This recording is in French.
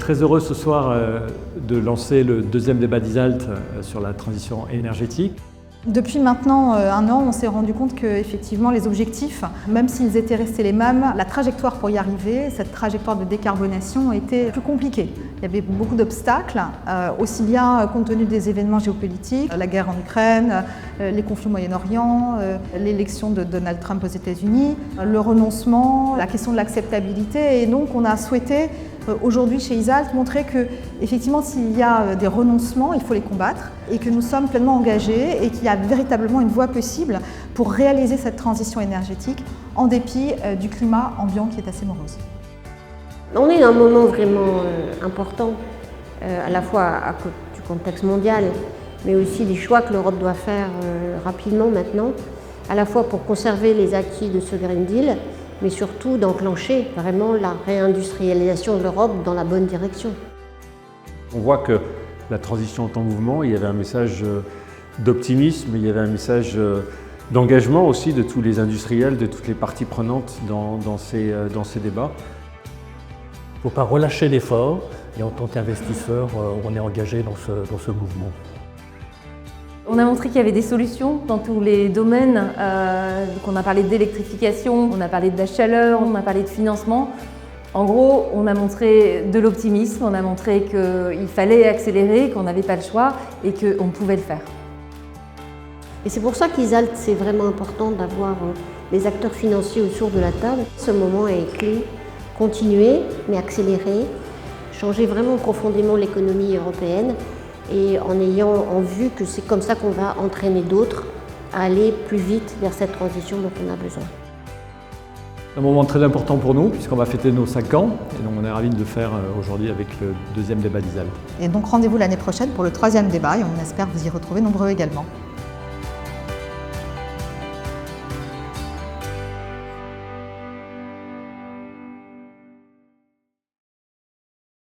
très heureux ce soir de lancer le deuxième débat d'ISALT sur la transition énergétique. Depuis maintenant un an, on s'est rendu compte que effectivement, les objectifs, même s'ils étaient restés les mêmes, la trajectoire pour y arriver, cette trajectoire de décarbonation était plus compliquée. Il y avait beaucoup d'obstacles, aussi bien compte tenu des événements géopolitiques, la guerre en Ukraine, les conflits au Moyen-Orient, l'élection de Donald Trump aux États-Unis, le renoncement, la question de l'acceptabilité. Et donc on a souhaité aujourd'hui chez ISALT montrer que effectivement s'il y a des renoncements, il faut les combattre et que nous sommes pleinement engagés et qu'il y a véritablement une voie possible pour réaliser cette transition énergétique en dépit du climat ambiant qui est assez morose. On est dans un moment vraiment important, à la fois à cause du contexte mondial, mais aussi des choix que l'Europe doit faire rapidement maintenant, à la fois pour conserver les acquis de ce Green Deal, mais surtout d'enclencher vraiment la réindustrialisation de l'Europe dans la bonne direction. On voit que la transition est en mouvement, il y avait un message d'optimisme, il y avait un message d'engagement aussi de tous les industriels, de toutes les parties prenantes dans ces débats. Il ne faut pas relâcher l'effort et en tant qu'investisseur, on est engagé dans ce mouvement. On a montré qu'il y avait des solutions dans tous les domaines. Donc on a parlé d'électrification, on a parlé de la chaleur, on a parlé de financement. En gros, on a montré de l'optimisme, on a montré qu'il fallait accélérer, qu'on n'avait pas le choix et qu'on pouvait le faire. Et c'est pour ça qu'ISALT, c'est vraiment important d'avoir les acteurs financiers autour de la table. Ce moment est clé. Continuer, mais accélérer, changer vraiment profondément l'économie européenne et en ayant en vue que c'est comme ça qu'on va entraîner d'autres à aller plus vite vers cette transition dont on a besoin. C'est un moment très important pour nous puisqu'on va fêter nos 5 ans et donc on est ravis de le faire aujourd'hui avec le deuxième débat d'ISALT. Et donc rendez-vous l'année prochaine pour le troisième débat et on espère vous y retrouver nombreux également.